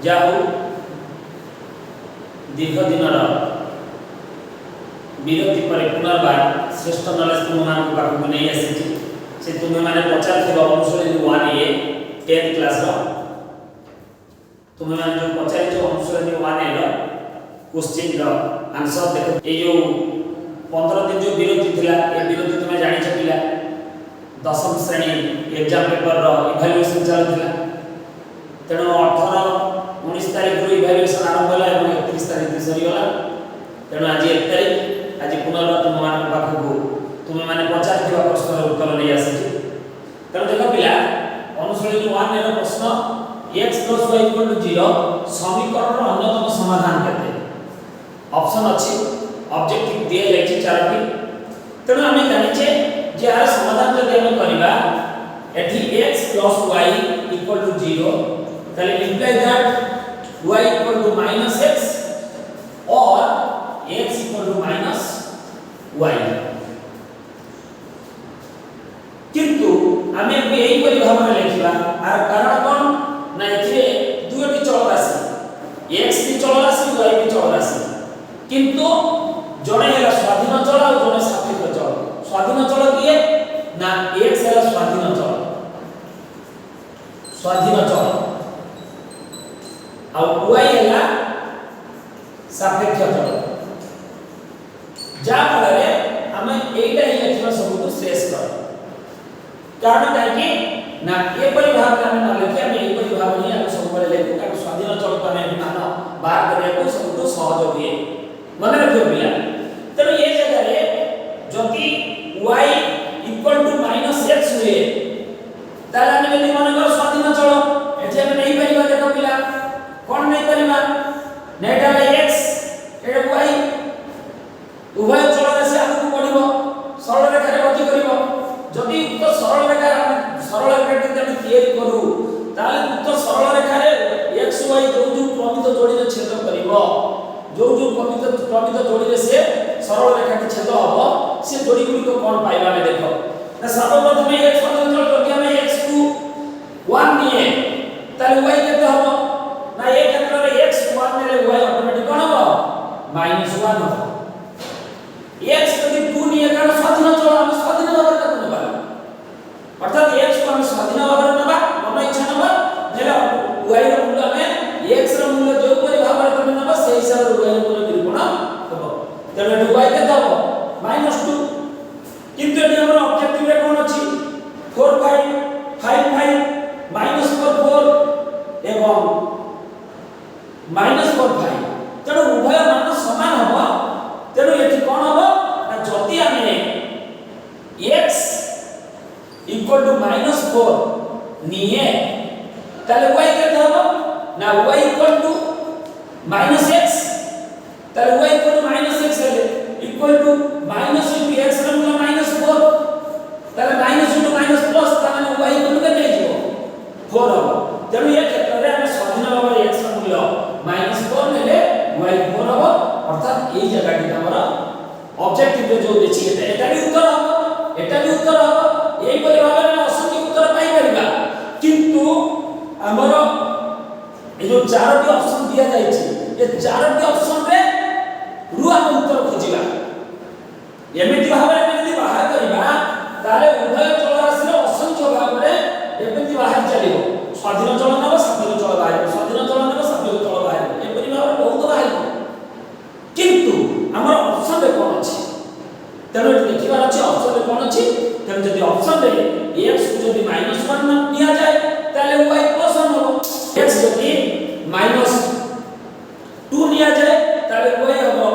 ଯାଉ ଦୀର୍ଘ ଦିନର ବିରତି ପରେ ପୁନର୍ବାର ଶ୍ରେଷ୍ଠ ନଲେଜ ତୁମମାନଙ୍କ ପାଖକୁ ନେଇ ଆସିଛି। ସେ ତୁମେମାନେ ପଚାରିଥିବା ଅନୁଶୀଳନୀ 1A 10th କ୍ଲାସର ତୁମେମାନେ ଯେଉଁ ପଚାରିଛ ଅନୁଶୀଳନୀ 1A ର क्वेश्चन आंसर देखो। ये जो 15 दिन जो विरति थिला ए विरति तुम जानिछ पिला दशम श्रेणी एग्जाम पेपर रो इवैल्यूएशन चलथिला। तेणु 18 19 तारिख रु इवैल्यूएशन आरंभ होला और 31 तारिख सरी होला। तेणु आज 1 तारिख आज पुनर्ବାର तुम मान पाखकु तुम माने पचारिथिबा प्रश्नर उत्तर नै आसीछि। तेणु देखो पिला अनुशीलनी 1 रो प्रश्न x + y = 0 समीकरण रो अन्यतम समाधान केते ऑप्शन अच्छी ऑब्जेक्टिव दिए जाइए चारोटी। तेणु आम जाने जे यार समाधान जब आम करवा एठी x + y = 0 ताले इम्प्लाई दैट y = -x और x = -y। किंतु आम यही भाव में लिखा आर कारण कौन ना एथिरे दुईटी चल राशि x भी चल राशि y भी चल राशि किंतु जड़े है स्वाधीन चल और जड़े सापेक्ष चल। स्वाधीन चल किए ना x है स्वाधीन चल और y है सापेक्ष चल। जा फल आम एटा ही लिखा सब श्रेष्ठ कारण कहीं ना ये भाव में ना लिखे आम ये भाव ही आम सब लिखू कारण स्वाधीन चल को आम मान बाहर करने सब सहज हुए मन रखियो पिला। तेणु ये जगह जदि y = -x हुए ताले आम यदि मन कर स्वाधीन चल एठी आम नहीं परिबा। देखो पिला कोन नहीं परिबा नेटा x एटा y उभय चल राशि आगु बढ़िबो सरल रेखा रे गति करिवो। जदि तो सरल रेखा हम तैयारी करू ताले तो सरल रेखा रे x y जो प्रमित जोड़ी रे छेद करिवो जो प्रमित जोड़ी रे से सरल रेखा के छेद हबो से जोड़ी गुडी को कोन पाइबा में देखो ना सर्वप्रथम x स्वाधीन चल जदि हम x को 1 निए ताले y केते हबो ना ए क्षेत्र रे x 1 नेले y ऑटोमेटिक कोन हबो -1 हबो। x यदि 2 निए कारण स्वाधीन चल हम स्वाधीन भाବରେ ताको नबा अर्थात x को हम स्वाधीन भाବରେ नबा मन इच्छा नबा नेला y रो मूल्य में x रो मूल्य जो परि भाବରେ तमे नबा से हिसाब रो y रो मूल्य निरूपण हबो। तेणु y केते हबो -2 किंतु एटी हमर ऑब्जेक्टिव रे कोन अछि 4 5 5 5 -4 4 एवं -4 5। तेणु उभय मान समान हबो। तेणु एटी कोन हबो ना जति आमे x = -4 निये ताले y केते हबो ना y = -x ताले y -x हेले इक्वल टू -x ର मूल्य -4 ताले -+ प्लस ताने y केते देइजो 4 हबो। तेणु ये क्षेत्र रे हम स्वाधीन भाव x ର मूल्य -4 नेले y 4 हबो। अर्थात एई जगह टी हमर ऑब्जेक्टिव रे जो देछि एटा भी उत्तर हबो एटा भी उत्तर हबो। एई परि भाव में असंख्य उत्तर पाई परिबा किंतु हमर ए जो चारोटी ऑप्शन दिया जाय छै ए चारोटी ऑप्शन रे रु हम उत्तर खोजिबा एमिति भाव में यदि बाहर करबा ताले उभय चल राशि रो असंख्य भाव में एमिति बाहर चलिबो। स्वाधीन चल नबो सापेक्ष चल बाहर स्वाधीन चल नबो सापेक्ष चल बाहर ए परि भाव बहुत बाहर किंतु हमर ऑप्शन रे कोन अछि। तेणु देखिबार अछि ऑप्शन रे कोन अछि। तेणु जदि ऑप्शन रे x को जदि -1 निया जाय ताले y +1 हबो। x जदि -2 निया जाय ताले y हबो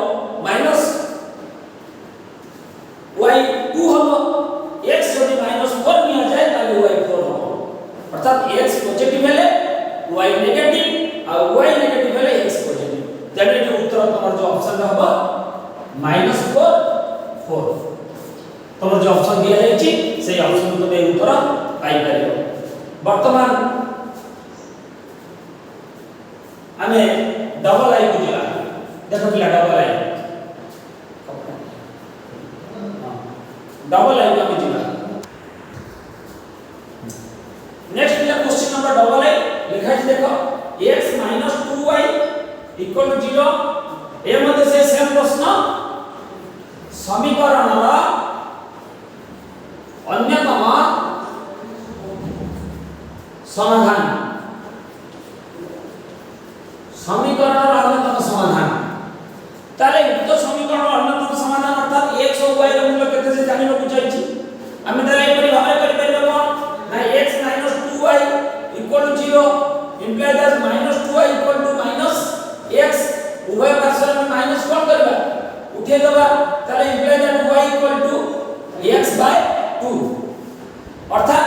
-y2 हबो। x जदि -4 निया जाय ताले y 4 हबो। अर्थात x पॉजिटिव हेले y नेगेटिव और y नेगेटिव हेले x पॉजिटिव। तेणु एटी उत्तर तमर जो ऑप्शन हबो -4 4 तमर जो ऑप्शन दिया जाय छी से ऑप्शन को दे उत्तर पाई परियो। वर्तमान हमें डबल आई को दिला देखो पिला डबल आई को दिला। नेक्स्ट पिला क्वेश्चन नंबर डबल आई लिखा छै देखो x - 2 इक्वल टू 0 ए मध्ये से सेम प्रश्न समीकरण अन्यतम समाधान समीकरण अन्यतम समाधान ताले उक्त समीकरण अन्यतम समाधान अर्थात x और y ର मूल्य केते से जानिବାକୁ चाहि आमे ताले एपरि भाबरे करि परिबो कोन ना x 2y 0 imply that -2y x उभय पार्श्व में माइनस कोन करबा उठे दबा ताले इम्प्लाइ दैट y x/2 अर्थात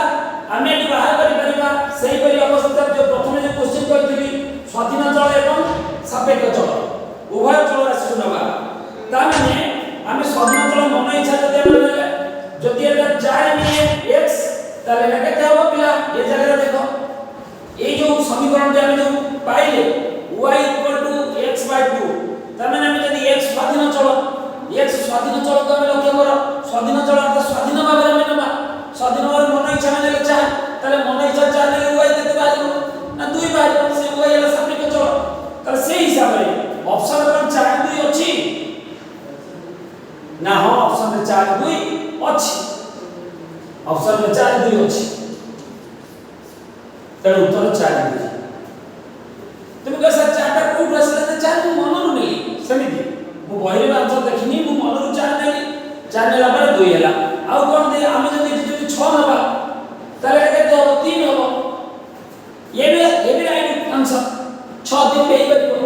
आमे एटी बाहर करि परिबा सेही परि अवस्था जो प्रथम जो क्वेश्चन करथिली स्वाधीन चल एवं सापेक्ष चल उभय चल राशि नबा ता माने आमे स्वाधीन चल मन इच्छा जति एटा 4 निये x ताले एटा केते हो पिला ए जगह देखो ए जो समीकरण जे आमे जो पाइले y x/2 ता माने आमे जदी x स्वाधीन चल को आमे लक्ष्य करो स्वाधीन चल अर्थ स्वाधीन भाबरे आमे नबा स्वाधीन भाबरे मन इच्छा माने ले ताले मन इच्छा 4 ले y केते बाजो ना 2 बाजो से y एला सापेक्ष चल ताले से हिसाब रे ऑप्शन पर 4 2 अछि ना हो ऑप्शन में 4 2 अछि ऑप्शन में 4 2 अछि तर उत्तर 4 2 तुम कह सक 4 टा कोड रसले 4 मु मन नै समिति मु बहिरे आंसर देखिनी मु मन रु 4 नै 4 नेला पर 2 हैला आ कोन दे आमे जदी 6 नबा ताले केते हो 3 हो ये भी राइट आंसर 6 3 पे करियो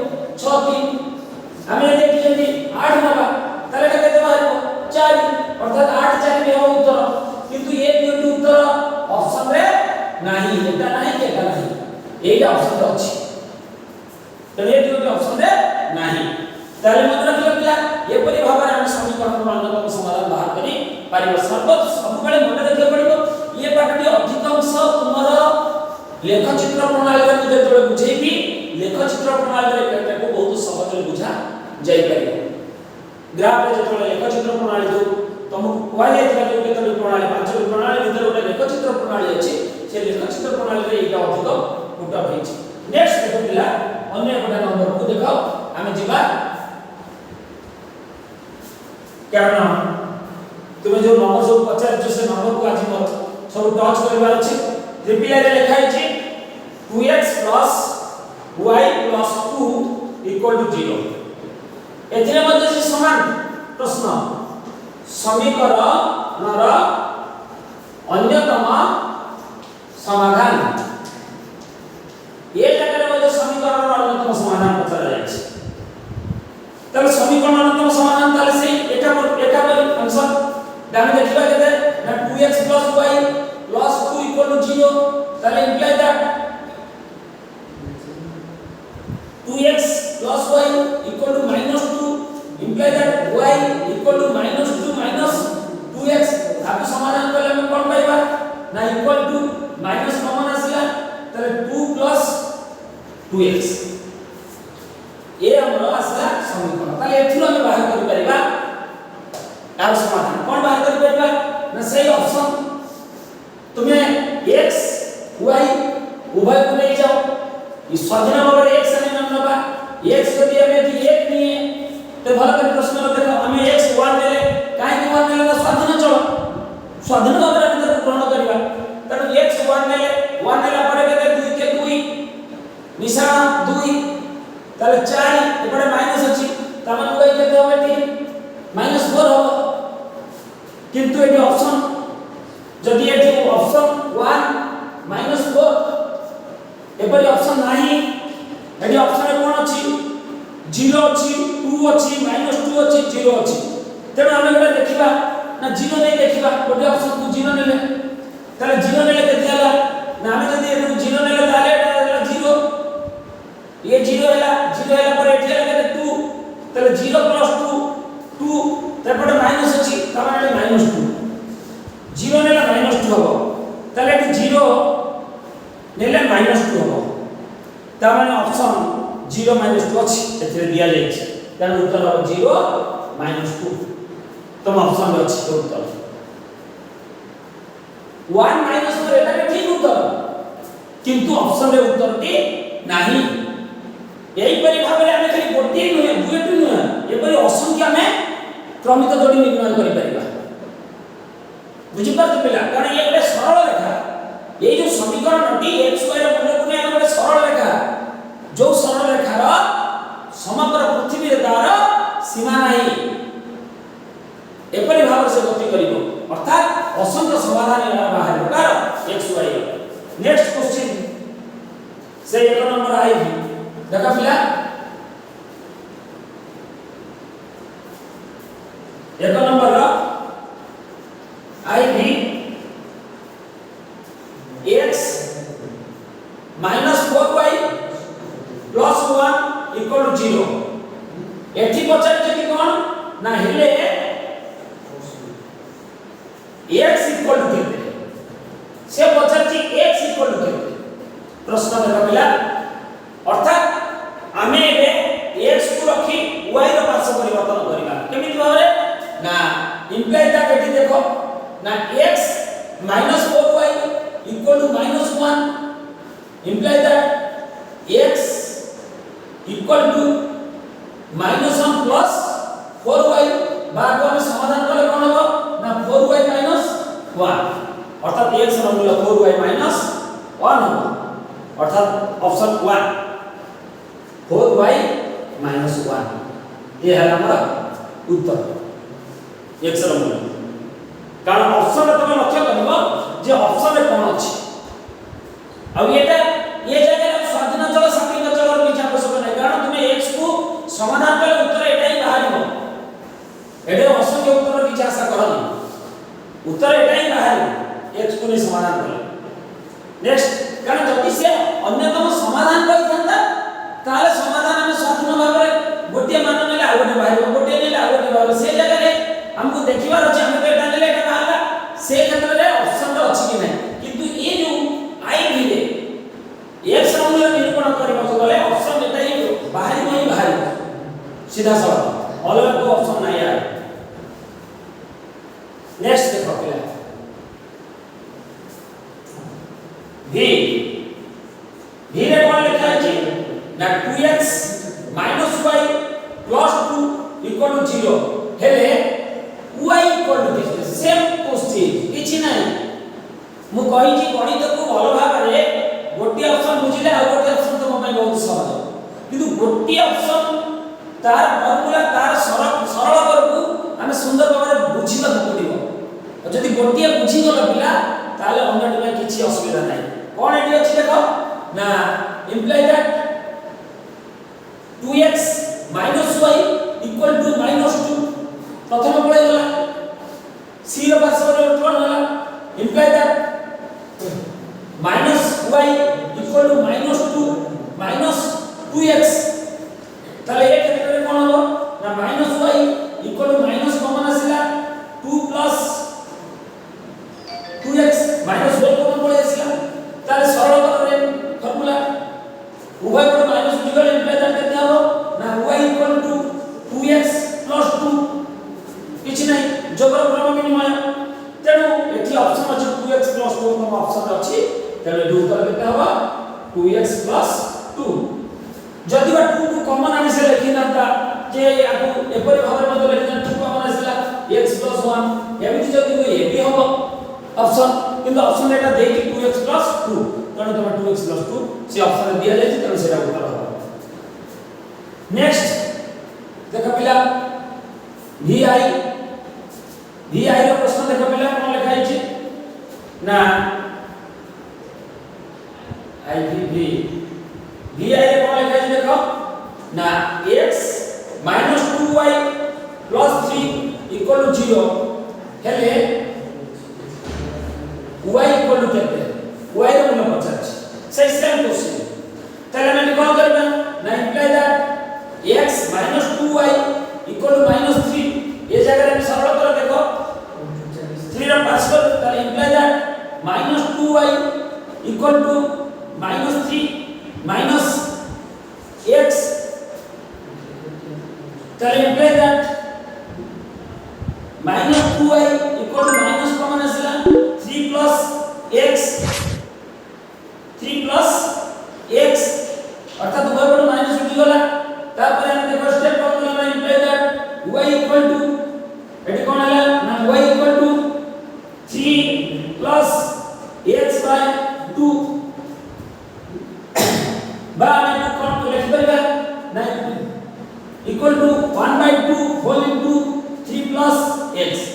6 3 आमे देखि जदी 8 नबा ताले केते बाहर 4 अर्थात 8 4 में हो उत्तर किंतु ये दुटी उत्तर ऑप्शन रे नाही एटा नाही केटा नाही एटा ऑप्शन रे अछि तो ये दुटी ऑप्शन रे नाही ताले मन रखियो पिला ये परि भाबरे हम समीकरण अन्यतम समाधान बाहर करी पारिबो सब बेले मन रखियो पड़िबो ये पाठटी अधिकांश तुमर लेख चित्र प्रणाली रे जेतबे बुझेबी लेख चित्र प्रणाली रे एटा को बहुत सहज रे बुझा जाई परिबो ग्राफ रे जेतबे लेख चित्र प्रणाली जो तुमको कुआ जायतिला जो केतोटी प्रणाली पांचटी प्रणाली भीतर गोटे लेख चित्र प्रणाली अछि से लेख चित्र प्रणाली रे एटा अधिक फुटा होइछि नेक्स्ट देखो पिला अन्य गोटे नंबर को देखो आमे जिबा कारण तुमे जो नंबर सब पचार जो से नंबर को आज मोर सब टच करबा अछि रिप्लाई रे लिखा अछि 2x y 2 0 एथिरे मध्ये से समान प्रश्न समीकरणर अन्यतम समाधान ये जगह मध्ये समीकरणर अन्यतम समाधान पचरा जाय छै तब समीकरण अन्यतम समाधान ताले से एटा पर आंसर दामे देखिबा केते ना 2x y 2 0 ताले imply that 2x y -2 imply that y -2 2x आपको समाधान करले हम कोन पाइबा ना इक्वल टू माइनस कॉमन आसिला ताले 2 2x ए हमरो आसला समीकरण ताले एथुर हम बाहर कर परिबा आर समाधान कोन बाहर कर परिबा ना सही ऑप्शन तुम्हें x y उभय को ले जाओ इस स्वाधीन भाव x ने नाम नबा x यदि हमें 1 नहीं है तो भला कर प्रश्न में देखो हमें x 1 ले काहे कि 1 ले स्वाधीन चलो स्वाधीन भाव रे अंदर ग्रहण करबा तब x 1 ले 1 लेला परे केते 2 के 2 निशान 2 ताले 4 एपडे माइनस अछि तमन y केते हो बेटी -4 हो किंतु एटी ऑप्शन जदि एटी ऑप्शन 1 -4 एपरि ऑप्शन नाही एटी ऑप्शन रे कोन अछि 0 अछि 2 अछि -2 अछि 0 अछि तेनो हम एटा देखिबा ना 0 नै देखिबा गोटे ऑप्शन को 0 नेले ताले 0 नेले केते हला ना हम जदि एटु 0 नेले ताले एटा 0 ये 0 हला पर एठी हला केते 2 ताले 0 + 2 तेपटे माइनस अछि तमाने -2 0 नेला -2 हो ताले एटी 0 नेले -2 हो तमाने ऑप्शन 0 -2 अछि एथिरे दिया जाय छै कारण उत्तर हो 0 -2 तम ऑप्शन रे अछि उत्तर 1 -4 एटा के ठीक उत्तर किंतु ऑप्शन रे उत्तर टी नाही एही परि भाबरे हम बसिक आमे क्रमिक जोड़ी निर्माण करि परिबा बुझि पार पिला कारण ये गोटे सरल रेखा ये जो समीकरणटी x y ର मूल्य को गोटे सरल रेखा जो सरल रेखार समग्र पृथ्वी रे तार सीमा नहीं एपरि भाव से गति करिवो अर्थात असंख्य समाधान बाहर प्रकार x y नेक्स्ट क्वेश्चन से एक नंबर आई देखा पिला एक नंबर आई भी x - 4y + 1 = 0 एठी पचार कि कोन ना हेले x = केते से पचार x = केते प्रश्न देखा पिला अर्थात आमे एबे x को रखी y रो पार्श्व परिवर्तन करिबा केमिति भाबरे ना इंप्लाइ दैट एठी देखो ना x - 4y = -1 imply that x equal to -1 plus 4y बाको हम समाधान करले कोन हो ना 4y - 1 अर्थात x ର मूल्य 4y - 1 हो अर्थात ऑप्शन 1 4y - 1 ये है हमारा उत्तर x ର मूल्य कारण ऑप्शन तुम लक्ष्य करबो जे ऑप्शन रे कोन अछि अब ये जगह स्वाधीन चल सापेक्ष चल रो किछ आवश्यक नै कारण तुम x को समाधान करे उत्तर एटा ही बाहरिबो एडे असंख्य उत्तर किछ आशा करनी उत्तर एटा ही बाहरिबो x को नै समाधान करे नेक्स्ट कारण जति से अन्यतम समाधान कहिथंदा ताले समाधान हम स्वाधीन भाव रे गोटे मान नेले आ गोटे बाहरिबो गोटे नेले आ गोटे बाहरिबो से जगह रे हमको देखिबार अछि हम एटा नेले एटा बाहरला से क्षेत्र रे ऑप्शन तो अछि कि नै किंतु ये जो आई भी रे x ର मूल्य निरूपण करबा गले ऑप्शन एटा ही बाहरी सीधा सवाल अलग को ऑप्शन नहीं आ नेक्स्ट देखो पिला v रे कोन लिखा अछि ना 2x - y + 2 = 0 हेले y = सेम क्वेश्चन किछि नाही मु कहि छी गणित को भलो भाव रे गोटी ऑप्शन बुझिले आ गोटी ऑप्शन तो ममे बहुत सहज किंतु गोटी ऑप्शन तार फॉर्मूला तार सरल करबू हम सुंदर भाव रे बुझिबा पड़िबो जदि गोटी बुझि गला पिला ताले अन्य में किछि असुविधा नाही कोन एटी अछि देखो ना इंप्लाई दैट 2x - y = -2 प्रथम पळे गला c रो पार्श्व परिवर्तन होला इंप्लाई दैट -y = -2 -2x ताले एक क्षेत्र में कोन हो ना -y = माइनस कॉमन आसिला 2 + 2x -1 कॉमन पळे आसिला ताले सरल करे फॉर्मूला उभय को माइनस उठिगले इंप्लाई दैट केते हो ना y = 2x + 2 किछि नाही जोगर क्रम विनिमय तेनु एठी ऑप्शन अछि 2x + 2 को ऑप्शन अछि तेनु एठी उत्तर केते होबा 2x + 2 जदि बा 2 को कॉमन आनि से लिखि नाता जे आकु एपरि भाबरे मते लिखि 2 कॉमन आसिला x + 1 एमिति जदि को ए भी होबो ऑप्शन किंतु ऑप्शन एटा देकी 2x + 2 तेनु तमे 2x + 2 से ऑप्शन दिया जाय तेनु सेटा उत्तर होबा नेक्स्ट देखा पिला vi रो प्रश्न देखा पिला कोन लिखा अछि ना i vi रे कोन लिखा अछि देखो ना x - 2y + 3 = 0 हेले y = केते y रो मूल्य 50 से सेम क्वेश्चन ताले मैं कोन करबा ना इंप्लाई दैट x - 2y = -3 ये जगह रे सरल कर देखो 3 रो पार्श्व ताले इंप्लाई दैट -2y = -3 - x ताले imply that -2y = minus common आसिला 3 + x 3 + x अर्थात उभय पट माइनस उठी गला तापर हम देखो स्टेप फॉर्मूला में imply that y equal to एटी कोन हला ना y equal to 3 plus x by 2 बा हम कोन लिख परिबा ना equal to 1 by 2 whole into 3 plus x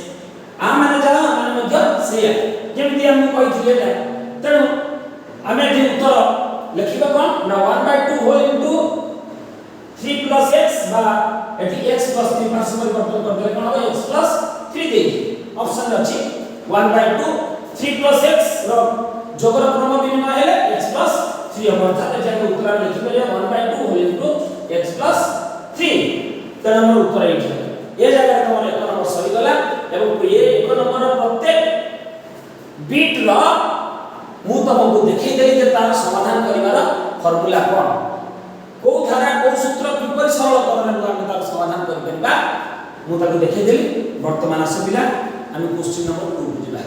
आ माने जा माने मध्य सेया जेमति हम कहिथिले ना तेनु हमें जे उत्तर लिखिबा कोन ना 1 by 2 whole into 3 plus x बा एटी x प्लस 3 पास परिवर्तन करले कोन हो x प्लस 3 दे ऑप्शन अछि 1 बाय 2 3 प्लस x रो जोगर क्रम विनिमय हेले x प्लस 3 अर्थात जे उत्तर लिखिबे 1 by 2 whole into x plus 3 तेन हमर उत्तर एठी ए जगह तमर एक नंबर सही गला एवं ये एक नंबर प्रत्येक बीट रो मु तमको देखै देली जे तार समाधान करिवार फार्मूला कोन को धारा को सूत्र किपर सरल करने हम तार समाधान कर परबा मु ताको देखै देली वर्तमान आसबिला हम क्वेश्चन नंबर 2 बुझिबा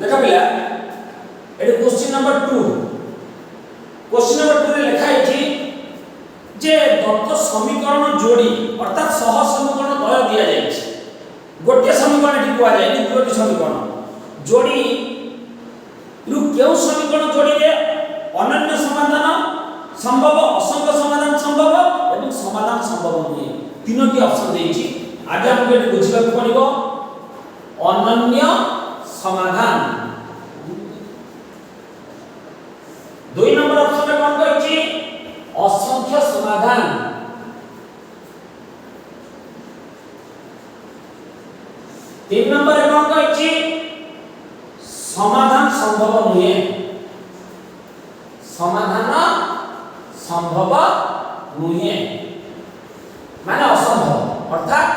देखा पिला एडी क्वेश्चन नंबर 2 क्वेश्चन नंबर 2 रे लिखा है जे दत्त समीकरण जोड़ी अर्थात सह समीकरण द्वय दिया जाय छै गोटे समीकरण एठी कुआ जाय दुटी समीकरण जोड़ी रु केउ समीकरण जोड़ी रे अनन्य समाधान संभव असंख्य समाधान संभव एवं समाधान संभव नहीं तीनोटी ऑप्शन देई छी आगे हम एठी बुझिबा पड़िबो अनन्य समाधान 2 नंबर ऑप्शन में कौन कहिछि असंख्य समाधान 3 नंबर में कौन कहिछि समाधान संभव नहीं समाधान संभव नहीं माने असंभव अर्थात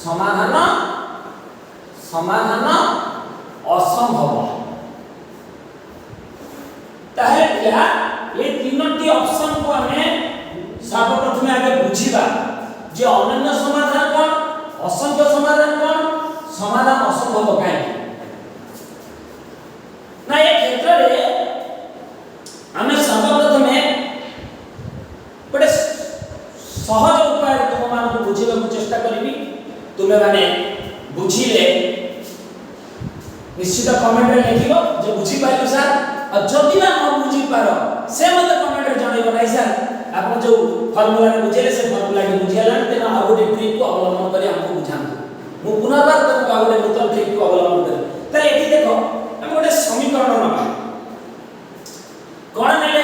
समाधान असंभव ताहे क्या ये तीनोटी ऑप्शन को हमें सर्वप्रथम आगे बुझिबा जे अनन्य समाधान कोन असंख्य समाधान कोन समाधान असंभव काहे ना ये क्षेत्र रे हमें सर्वप्रथम बड़े सहज उपाय तुम मान को बुझिबा को चेष्टा करबी तुमे माने बुझिले निश्चित कमेंट रे लिखिबो जे बुझी पाइलो सर और जदि ना न बुझी पारो से मते कमेंट रे जणाइबो नै सर आपण जो फार्मूला रे बुझेले से फार्मूला के बुझियालन तेना आ गोटे ट्रिक को अवलंबन करी हमको बुझांतु मु पुनर्बार तुमको आ गोटे नूतन ट्रिक को अवलंबन करी त एठी देखो हम गोटे समीकरण नबा कोन नेले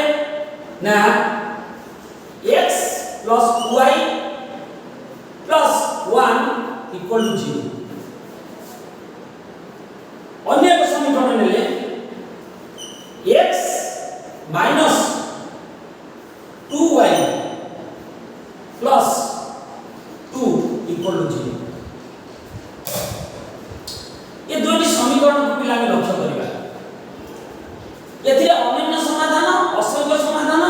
ना x + y + 1 = 0 अन्य एक समीकरण नेले x - 2y + 2 = 0 ये दुईटी समीकरण को पिला में लक्ष्य करिबा एथिरे अनन्य समाधान असंख्य समाधान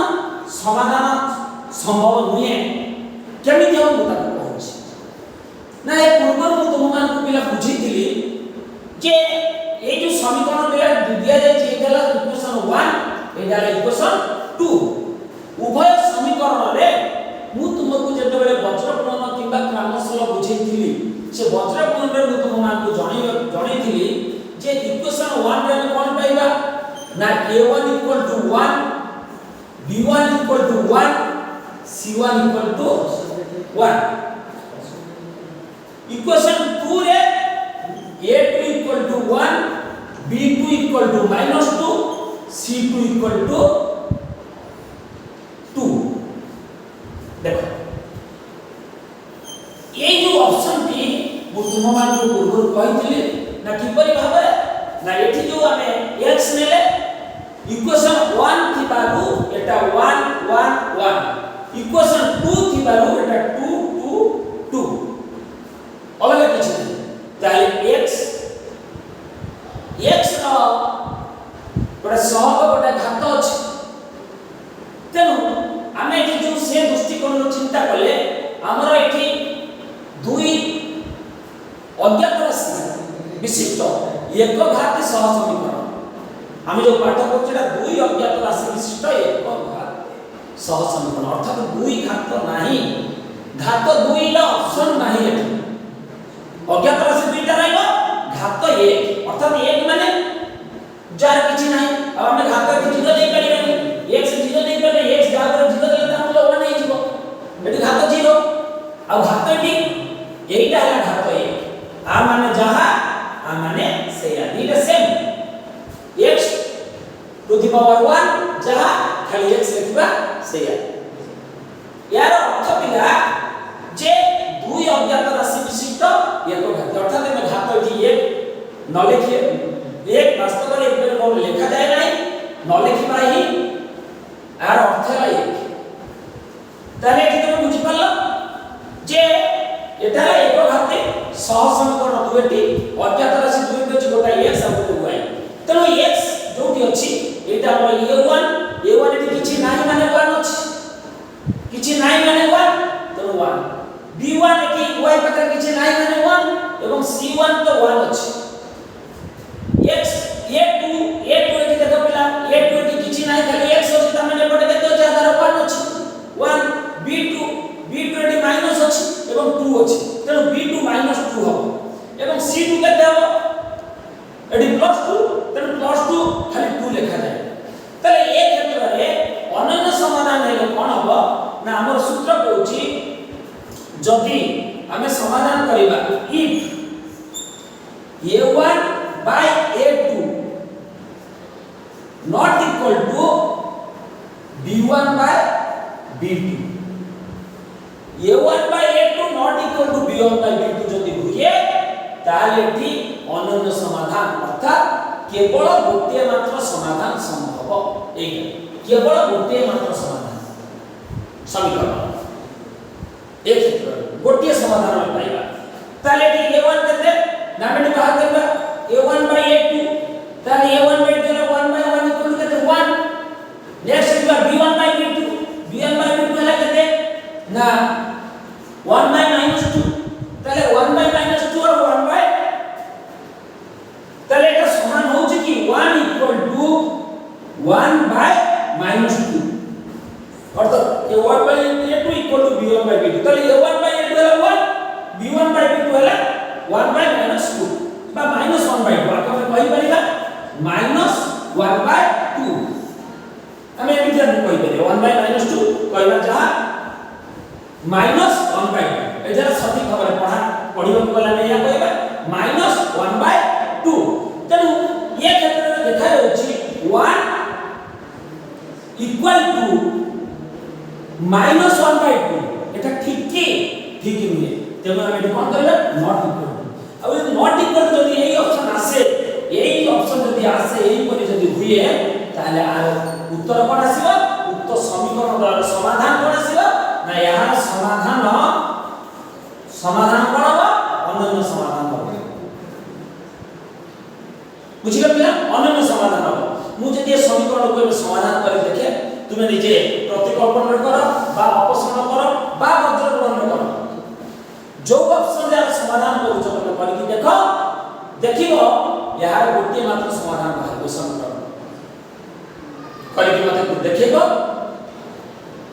समाधान संभव नुहे केमिति हम बता कहछि ना ए पूर्व में तुम मान को पिला बुझिथिली जे ए जो समीकरण दिया जाय छै एला इक्वेशन 1 एला इक्वेशन 2 उभय समीकरण रे मु तुमको जेते बेले वज्रपूर्ण किबा क्रमशः बुझैथिली से वज्रपूर्ण रे मु तुम मान को जणैथिली जे इक्वेशन 1 रे कोन पाइबा ना a1 = 1 b1 = 1 c1 = 1 इक्वेशन 2 रे a2 = 1 b2 = -2 c2 = 2 देखो ये जो ऑप्शन टी मु तुम मान को पूर्व कहिथिले ना किपरि भाबे ना एठी जो हमें x नेले इक्वेशन 1 थिबारु एटा 1 1 1 इक्वेशन 2 थिबारु एटा 2 2 2 अलग किछ नहीं ताले x रो बड़ा सहग बड़ा घात अछि तेनु आमे एठी जो से दृष्टिकोण चिंता कले एक घात सह समीकरण आम जो पाठ पढ़ुछे दुई अज्ञात राशि विशिष्ट एक घात सह समीकरण अर्थात दुई घात नहीं घात दुई ला ऑप्शन नहीं एठी अज्ञात राशि दुईटा रहइबो घात एक अर्थात एक माने जार किछि नहीं अब हम घात के 0 दे परिबानी x 0 दे परिबे x जा पर 0 देले त हमलो 1 नहीं जिवो एठी घात 0 अब घात एठी एटा है घात एक आ माने जहा आ माने सेया दीटा same x to the power 1 जहा खाली x लिखबा सेया यार अर्थ पिला जे दुई अज्ञात राशि विशिष्ट एक घात अर्थात में घात एठी एक न लिखिए एक वास्तव में एक बेर कोन लिखा जाए नहीं न लिखिबा ही आर अर्थ है एक ताले एठी तुम बुझि पालो जे एटा एक घाते सह समीकरण दुएटी अज्ञात राशि दुएटी अछि गोटा x आ गोटा y तनो x जोटी अछि एटा हमर a1 एठी किछि नाही माने 1 अछि किछि नाही माने 1 तनो 1 b1 एठी y पत्र किछि नाही माने 1 एवं c1 तो 1 अछि x a2 एठी देखो पिला a2 एठी किछि नाही खाली x अछि त माने पटे केते अछि आधार 1 अछि 1 b2 एठी माइनस अछि एवं 2 अछि तेनु b2 -2 हो एवं c2 केते हो एठी +2 तेनु +2 खाली 2 लिखा जाय तले ए क्षेत्र रे अनन्य समाधान हेले कोन हो ना हमर सूत्र कहूची जदि हमें समाधान करिबा if a1 by a2 not equal to b1 by b2 a1 by a2 not equal to b1 by b2 जदि हुए ताले थी अनन्य समाधान अर्थात केवल गोटे मात्र समाधान संभव एक केवल गोटे मात्र समाधान समीकरण एक क्षेत्र गोटे समाधान में पाइबा ताले थी a1 केते नामे बाहर करबा a1 by a2 ताले a1 by a2 1 by 1 equal to केते 1 next equal b1 by b2 हला केते ना 1 by -2 ताले 1 by -2 और 1 by ताले एटा समान होउची कि 1 इक्वल टू 1 by -2 अर्थात a1 by a2 equal to b1 by b2 ताले a1 by a2 हला 1 b1 by b2 हला 1 by -2 बा -1 by 2 आके हम कहि परिबा -1 by 2 हम एबी जे कहि परिबा 1 by -2 कहबा जहा -1 by 2 एजरा सठिक भाबरे पढिबा गला नै या कहबा -1 by 2 तनु ये क्षेत्र में देखा होची 1 इक्वल टू -1 by 2 एटा ठीक नुहे तेनु हम एटा कोन करबा नॉट इक्वल अब यदि नॉट इक्वल जदि यही ऑप्शन आसे यही ऑप्शन जदि आसे यही परि जदि हुए ताले आ उत्तर कोन आसीबा उक्त समीकरण द्वारा समाधान कोन आसीबा ना यार समाधान कोन होबा अनन्य समाधान होबा बुझिला पिला अनन्य समाधान होबा मु जदि ये समीकरण को समाधान कर देखे तुमे निजे प्रतिकल्पना करो बा अपसरण करो बा वज्रग्रहण करो जो ऑप्शन यार समाधान करू छ तमे देखो देखिबो यार गोटे मात्र समाधान बाहर समीकरण करिके मते देखिबो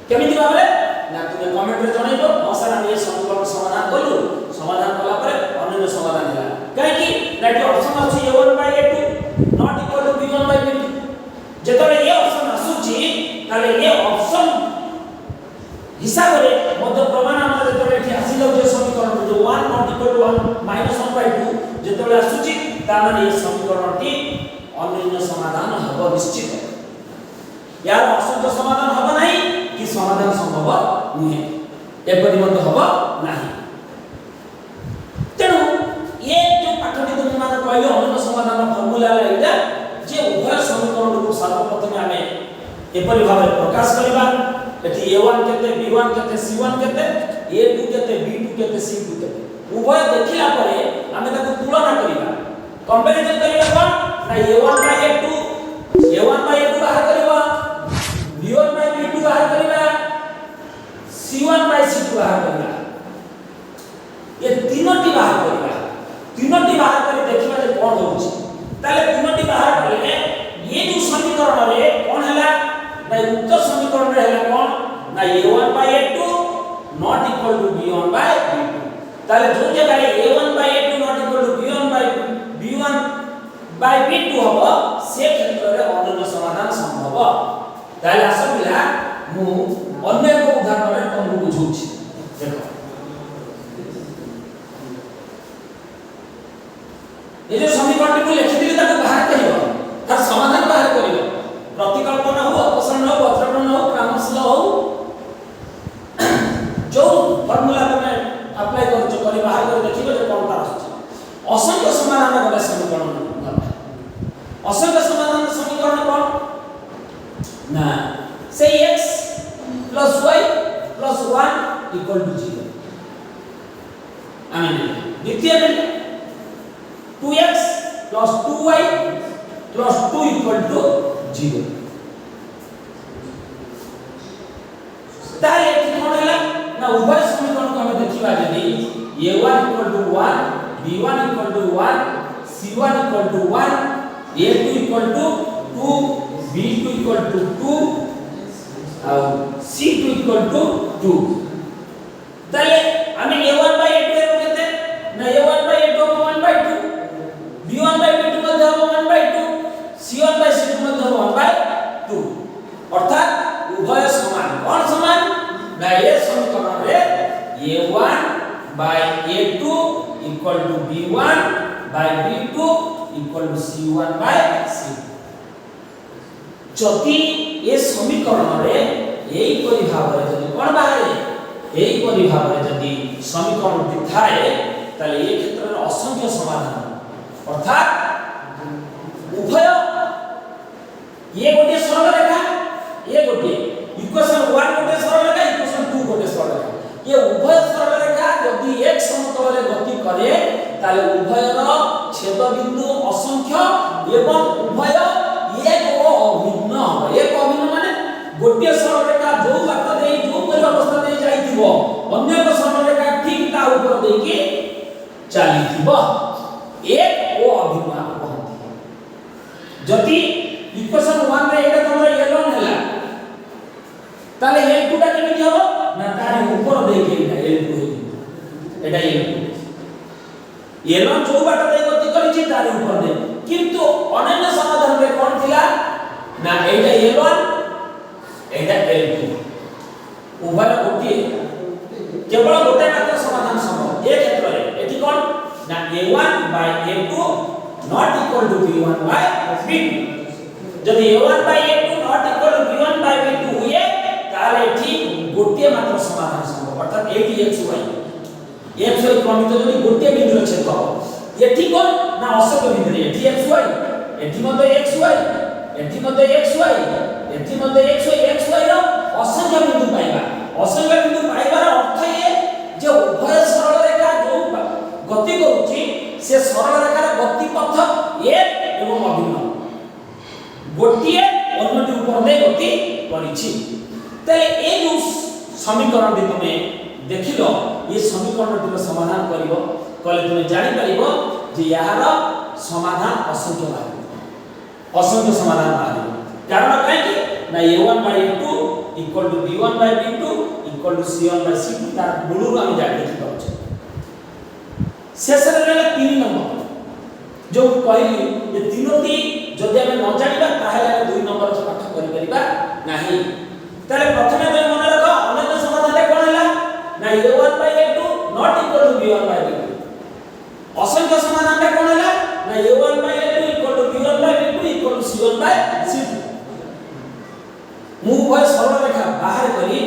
केमिति भाबले ना तुमे कमेंट रे जणाइबो सर हम ये समीकरण समाधान कलु समाधान कला परे अन्य समाधान हैला काहे कि ना कि ऑप्शन अछि a1 by a2 not equal to b1 by b2 जेतले ये ऑप्शन आसुची ताले ये ऑप्शन हिसाब रे मध्य प्रमाण हमर जेतले एठी आसी जाउ जे समीकरण जो 1 नॉट इक्वल टू 1 -1 by 2 जेतले आसुची ता माने ये समीकरणटी अन्य समाधान हबो निश्चित यार ऑप्शन तो समाधान हबो नाही कि समाधान संभव नुहे एपरि मत हबो नाही तेनु ये जो पाठटी तुम माने कहले अन्य समाधान फॉर्मूला एटा जे उभय समीकरण को सर्वप्रथम आमे एपरि भाबे प्रकाश करिबा एठी a1 केते b1 केते c1 केते a2 केते b2 केते c2 केते उभय देखिला परे आमे ताको तुलना करिबा कंपैरिजन करिबा कोन ना a1 by a2 बाहर करिबा b1 by b2 बाहर करिबा c1 by c2 बाहर करिबा ये तीनोटी बाहर करिबा तीनोटी बाहर करी देखिबा जे कोन होउची ना a1 by a2 not equal to b1 by b2 ताले जो जगह a1 by a2 not equal to b1 by b2 हबो से क्षेत्र रे अनन्य समाधान संभव ताले आस पिला मु अन्य को उदाहरण रे तुमको बुझौछि देखो ये जो समीकरण को लिखि दिले ताको बाहर करियो तार समाधान बाहर करियो प्रतिकल्पना हो अपसरण हो वज्रकरण हो क्रामश हो जो फार्मूला तमे अप्लाई करछ करी बाहर कर देखिबो जे कोन तार आछी असंख्य समाधान गले समीकरण असंख्य समाधान समीकरण कोन ना से x plus y plus 1 equal to 0 आने द्वितीय में 2x plus 2y plus 2 equal to 0 ताले कोन हैला ना उभय समीकरण को हम देखिबा जदी a1 equal to 1 b1 equal to 1 c1 equal to 1 a2 equal to 2 b2 equal to 2 और c2 equal to 2 ताले हमें a1 by a2 रे केते ना a1 by a2 को 1 by 2 b1 by b2 मध्ये हो 1 by 2 c1 by c2 मध्ये हो 1 by 2 अर्थात उभय समान कोन समान ना ये समीकरण रे a1 by a2 equal to b1 by b2 equal to c1 by c2 जति ए समीकरण रे एई परि भाबरे जदि कोन बाहरे एई परि भाबरे जदि समीकरण ति थाए ताले ए क्षेत्र रे असंख्य समाधान अर्थात उभय ये गोटे सरल रेखा ये गोटे इक्वेशन 1 गोटे सरल रेखा इक्वेशन 2 गोटे सरल रेखा ये उभय सरल रेखा यदि एक समतल रे गति करे ताले उभयर छेद बिंदु असंख्य एवं उभय एक ओ अभिन्न एक अभिन्न माने गोटे सरल रेखा जो बात दे जो परि अवस्था दे जाइथिबो अन्य एक सरल रेखा ठीक ता ऊपर दे के चलीथिबो एक ओ अभिन्न कहंती जति इक्वेशन 1 रे एटा तमरा एलोन हैला ताले L2 टा केमिति हबो ना तारे ऊपर दे के एटा L2 हे एटा L2 एलोन जो बात दे गति करिछि तारे ऊपर दे किंतु अनन्य समाधान रे कोन थिला ना एटा L1 एटा L2 उभय गोटे केवल गोटे मात्र समाधान संभव ए क्षेत्र रे एठी कोन ना a1 by a2 not equal to b1 by b2 जदि a1 by a2 not equal to b1 by b2 हुए ताले एठी गोटे मात्र समाधान संभव अर्थात एठी xy क्रमित जदि गोटे बिंदु रे छेद हो एठी कोन ना असंख्य बिंदु रे एठी xy एठी मध्ये xy एठी मध्ये xy एठी मध्ये xy रो असंख्य बिंदु पाइबा असंख्य बिंदु पाइबार अर्थ ये जे उभय सरल रेखा जो गति करूची से सरल रेखार गति पथ एक एवं अभिन्न गोटिए अन्यटी ऊपर दे गति करिछि तले ए जो समीकरण दे तुमे देखिलो ये समीकरण टिर समाधान करिवो कले तुमे जानि परिबो जे यार समाधान असंख्य समाधान बाहर कारण काहे कि ना a1 by a2 equal to b1 by b2 equal to c1 by c2 तार बुलु हम जानि देखि पाउछ शेष रे रहला 3 नंबर जो कहली ये तीनोटी जदि हम न जानिबा ताहेला 2 नंबर से पाठ करि परिबा नाही ताले प्रथमे हम मन रख अनन्य समाधान रे कोन हैला ना a1 by a2 not equal to b1 by b2 असंख्य समाधान रे कोन हैला ना a1 by a2 equal to b1 by b2 equal to c1 by c2 मु उभय सरल रेखा बाहर करी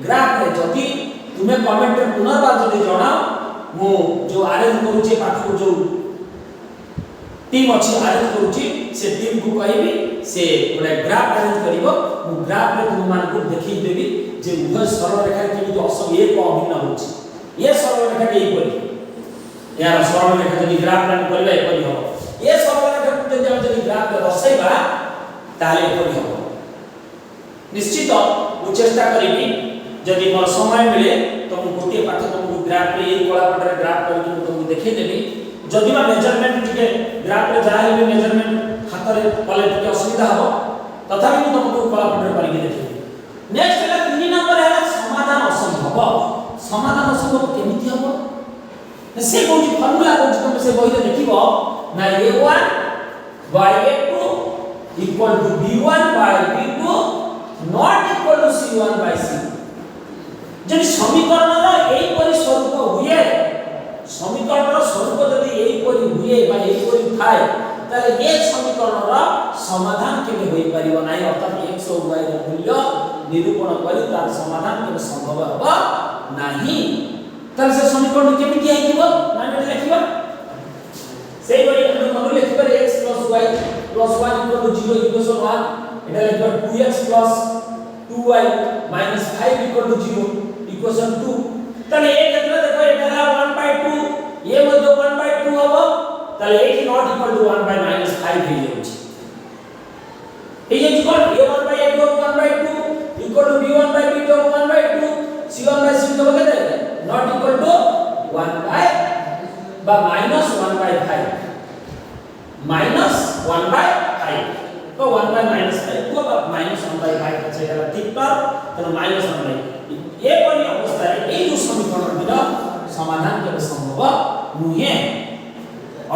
ग्राफ रे जदि तुमे कमेंट रे पुनर्बार जदि जणाओ मु जो अरेंज करूची पाठ को जो टीम अछि अरेंज करूची से टीम को कहबी से गोटे ग्राफ अरेंज करिवो मु ग्राफ रे तुम मान को देखि देबी जे उभय सरल रेखा केमिति असम एक अभिन्न होछि ये सरल रेखा के एपरि यार सरल रेखा जदि ग्राफ प्लान करबा एपरि हो ये सरल रेखा को जदि हम जदि ग्राफ रे दर्शाइबा ताले एपरि हो निश्चित मु चेष्टा करिबी जदि मोर समय मिले तो मु गोटे पाठ तुमको ग्राफ रे एई कला पटरे ग्राफ करके तुमको देखै देबी जदि मा मेजरमेंट टिके ग्राफ रे जाहे भी मेजरमेंट हाथ रे कले टिके असुविधा हो तथापि मु तुमको कला पटरे करके देखै नेक्स्ट है 3 नंबर है समाधान असंभव केमिति हबो से कोची फार्मूला कोची तुम से बहिरे देखिबो ना a1 by a2 equal to b1 by b2 not equal to c1 by c जदि समीकरण रो एई परि स्वरूप हुए समीकरण रो स्वरूप जदि एई परि हुए बा एई परि थाए ताले ए समीकरण रो समाधान केबे होई परिबो नाही अर्थात x और y रो मूल्य निरूपण करी तार समाधान केबे संभव हबो नाही ताले से समीकरण केमिति आइबो नामे लिखिबा सेई बरी हम मन लिखिबा x + y + 1 = 0 इक्वेशन 1 एटा लिखिबा 2x + 2y - 5 = 0 इक्वेशन 2 ताले ए केतरा देखो एटा 1/2 ये मध्य 1/2 हबो ताले a not equal to 1 by -5 hey जाउछि A J cone a1 by a2 1/2 equal to b1 by b2 1/2 c1 by c2 केते not equal to 1 by बा -1 by 5 -1 by 5 तो 1 by -5 को बा -1 by 5 सेटा ठीक पर तो -1 by ए परि अवस्था रे ए जो समीकरण बिना समाधान के संभव नुहे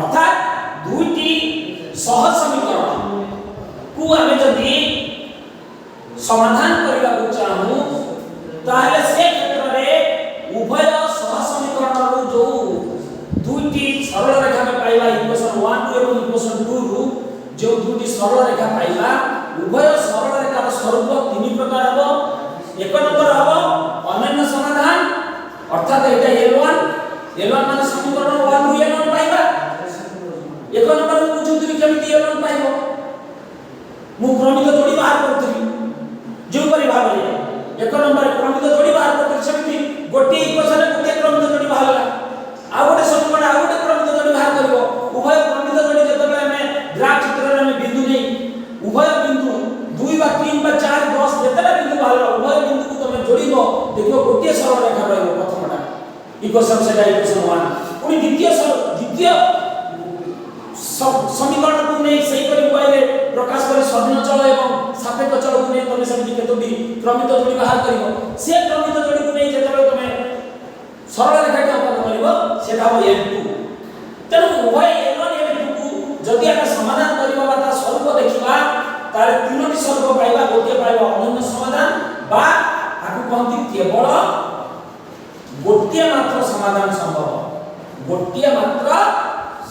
अर्थात दुईटी सह समीकरण को हमें जदि समाधान करबा को चाहू ताहले से क्षेत्र रे उभय सह समीकरण रो जो दुईटी सरल रेखा में पाइबा इक्वेशन 1 एवं इक्वेशन 2 रु जो दुईटी सरल रेखा पाइबा उभय सरल रेखा रो स्वरूप तीन प्रकार हबो एक नंबर हबो अनन्य समाधान अर्थात एटा L1 माने समीकरण 1 रु L1 पाइबा एक नंबर में बुझुतरी केमिति L1 पाइबो मु क्रमिक जोड़ी बाहर करथि जो परि भाबरे एक नंबर क्रमिक जोड़ी बाहर करथि सेमिति गोटी इक्वेशन गोटी क्रमिक जोड़ी बाहरला आ गोटे समीकरण आ गोटे क्रमिक जोड़ी बाहर करबो उभय क्रमिक जोड़ी जतबे हमें ग्राफ चित्र रे हमें बिंदु नै उभय बिंदु 2 बा 3 बा 4 10 जेतरा बिंदु बाहरला उभय बिंदु को तमे जोड़िबो देखिबो गोटी सरल रेखा रहइबो प्रथमटा इक्वेशन सेटा इक्वेशन 1 पुनी द्वितीय समीकरण को नहीं सही करी उपाय प्रकाश करे स्वाधीन चल एवं सापेक्ष चल को नहीं तमे समिति केतोटी क्रमिक जोड़ी बाहर करिवो से क्रमिक जोड़ी को नहीं जेतबे तमे सरल रेखा के अंकन करिवो सेटा हो L2 तेनु उभय L1 L2 को जदि हम समाधान करिवो बा ता स्वरूप देखिबा तार तीनोटी स्वरूप पाइबा गोटे पाइबा अनन्य समाधान बा आकु कहंती केवल गोटे मात्र समाधान संभव गोटे मात्र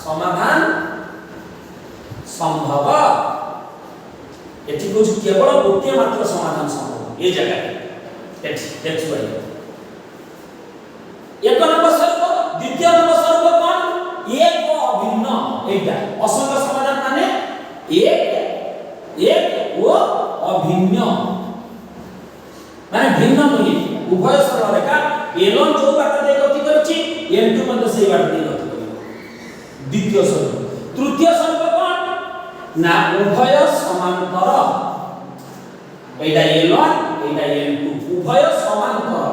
समाधान संभव एठी को केवल गोटे मात्र समाधान संभव ए जगह टेक्स्ट वाई एक नंबर स्वरूप द्वितीय नंबर स्वरूप कोन एक अभिन्न एटा असंख्य समाधान माने एक वो अभिन्न माने भिन्न नहीं उभय सरल रेखा L1 जो बात दे गति करछि L2 मध्ये सही बात दे गति करिवो द्वितीय स्वरूप तृतीय स्वरूप कोन ना उभय समांतर एटा L1 एटा L2 उभय समांतर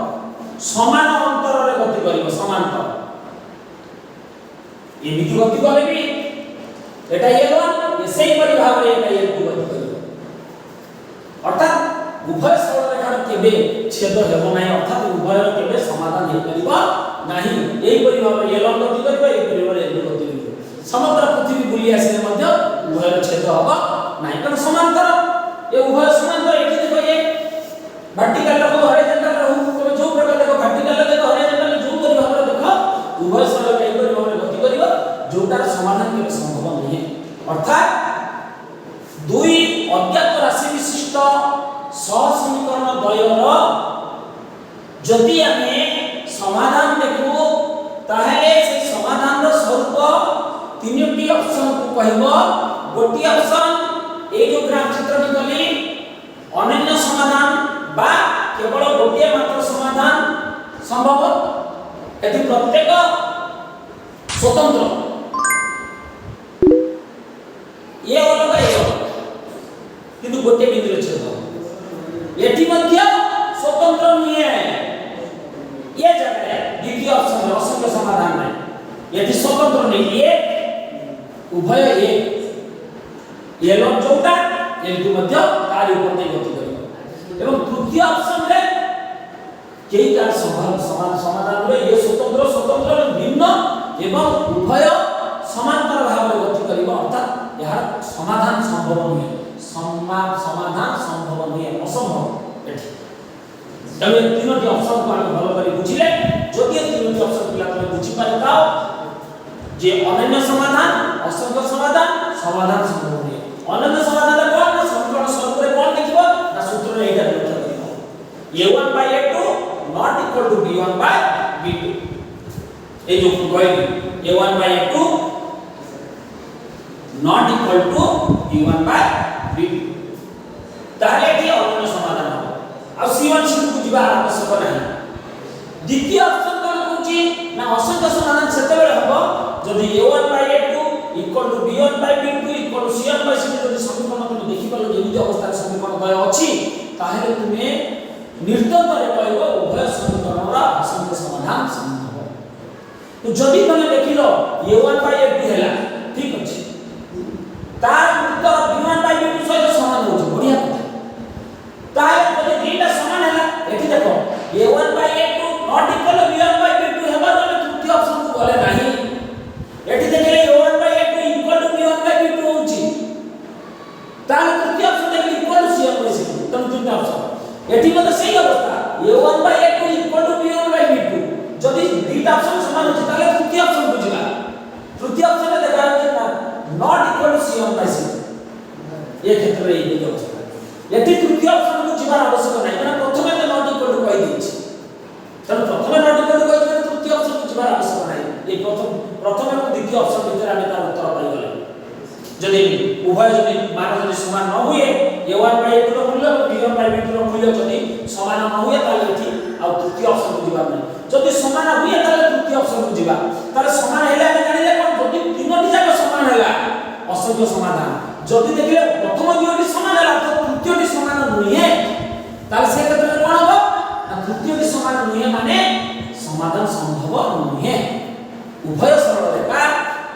समान अंतर रे गति करिवो समांतर एमिति गति करे भी एटा L1 एसई परि भाव रे एटा L2 गति करिवो अर्थात उभय सरल रेखा केबे छेद हेबो नाही अर्थात उभय केबे समाधान हे परिबा नाही एई परि भाव रे L1 गति करिबा एई परि भाव रे L2 गति करिबा समग्र पृथ्वी बुली आसे मध्ये उभय छेद हबो नाही कारण समांतर ए उभय समांतर एठी देखो ए वर्टिकल रहो हॉरिजॉन्टल रहो तबे जो प्रकार देखो वर्टिकल देखो हॉरिजॉन्टल जो परि भाव रे देखो उभय सरल एई परि भाव रे गति करिबा जोटार समाधान केबे संभव नाही अर्थात दुई अज्ञात राशि विशिष्ट समीकरण द्वयर जदि हमें समाधान देखो ताहले से समाधान रो स्वरूप तीनटी ऑप्शन को कहबो गोटी ऑप्शन ए जो ग्राफ चित्र नि गली अनन्य समाधान बा केवल गोटी मात्र समाधान संभव यदि प्रत्येक स्वतंत्र ये अलग किंतु गोटे बिंदु छेद एठी मध्य स्वतंत्र नहीं है ये जगह द्वितीय ऑप्शन है असंख्य समाधान है एठी स्वतंत्र नहीं ये उभय एक L1 जोटा L2 मध्य तार ऊपर नहीं गति करियो एवं तृतीय ऑप्शन रे केही कार समाधान रे ये स्वतंत्र स्वतंत्र भिन्न एवं उभय समांतर भाव में गति करिबा अर्थात यार समाधान संभव नहीं समाधान संभव नहीं असंभव एठी तबे तीनोटी ऑप्शन को हम भलो करी बुझिले जदि तीनोटी ऑप्शन पिला तमे बुझि पारिताओ जे अनन्य समाधान असंख्य समाधान समाधान संभव नहीं अनन्य समाधान कोन ना समीकरण सूत्र रे कोन देखिबो ना सूत्र रे एटा लिखा करिबो a1/a2 not equal to b1/b2 ए जो कहली a1/a2 not equal to b1/b2 ताले एटी अनन्य समाधान हो अब c1 c2 को जिबा आवश्यक नहीं द्वितीय ऑप्शन कोन कहूची ना असंख्य समाधान सेते बेले हबो जदि a1/a2 equal to b1/b2 equal to c1/c2 जदि समीकरण तुम देखि पालो जेमिति अवस्था समीकरण कय अछि ताहेले तुमे निर्दंत रे कहबो उभय समीकरणर असंख्य समाधान संभव तो जदि तुमे देखिलो a1/a2 हैला ठीक अछि तार उत्तर b1/b2 सहित समान होछि बढ़िया কথা ताहे जदि दीटा समान हैला एठी देखो a1/a2 not equal to b1/b2 हेबा तमे तृतीय ऑप्शन को गले नाही एठी देखले a1/a2 equal to b1/b2 होछि ताहे तृतीय ऑप्शन देखले equal to c1/c2 तम तृतीय ऑप्शन एठी मते सही अवस्था a1/a2 equal to b1/b2 जदि दीटा ऑप्शन समान होछि ताले तृतीय ऑप्शन बुझिबा तृतीय ऑप्शन देखा ना not equal to c1/c2 ये क्षेत्र रे ये अवस्था एठी तृतीय ऑप्शन को जिबार आवश्यक नाही माने प्रथमे तो not equal to कहि दिछि तब प्रथमे not equal to कहि दिछि तृतीय ऑप्शन को जिबार आवश्यक नाही ये प्रथमे और द्वितीय ऑप्शन भितर आमे तार उत्तर पाइ गले जदि उभय जदि मान जदि समान न हुए a1/a2 रो मूल्य और b1/b2 रो मूल्य जदि समान न हुए ताले एठी आ तृतीय ऑप्शन को जिबार नाही जदि समान हुए ताले तृतीय ऑप्शन को जिबा ताले समान हेले आमे जानिले कोन जदि तीनोटी जाक समान हैला असंख्य समाधान जदि देखिले प्रथम दुईटी समान हैला तो तृतीयटी समान नुहे ताले से क्षेत्र कोन हो ना तृतीयटी समान नुहे माने समाधान संभव नुहे उभय सरल रेखा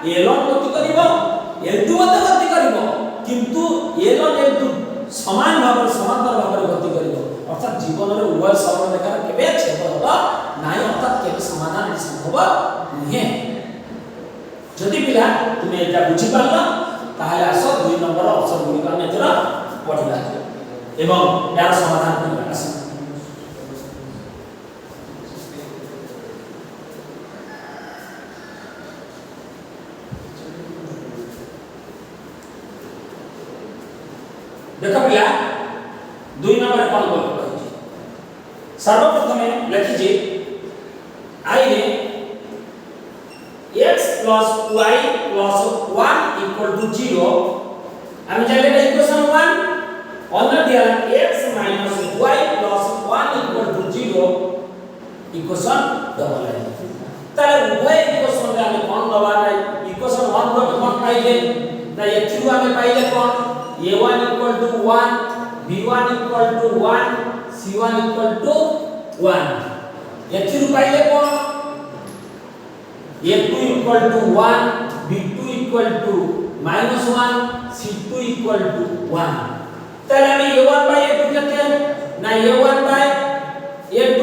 a1 गति करिवो l2 गति करिवो किंतु a1 l2 समान भाव समांतर भाव गति करिवो अर्थात जीवन रे उभय सरल रेखा केबे छेद होबा नाही अर्थात केबे समाधान संभव नुहे जदि पिला तुमे एटा बुझि पारला ताहाले आसो 2 नंबर ऑप्शन गुडी का नेतरा पढिला एवं यार समाधान करबा आसो देखो पिला 2 नंबर कोन बोल सर्वप्रथमे लिखि जे आई रे x plus y plus 1 equal to 0 আমি জানলে এটা ইকুয়েশন 1 অন্য দিয়া x minus y plus 1 equal to 0 equation double I তাহলে উভয় ইকুয়েশন রে আমি কোন দবা নাই ইকুয়েশন 1 रो কোন পাইলে না এথিরু আমি পাইলে কোন a1 equal to 1 b1 equal to 1 c1 equal to 1 এথিরু পাইলে কোন a2 equal to 1 b2 equal to -1 c2 equal to 1 তাহলে আমি a1/a2 কেতে না a1/a2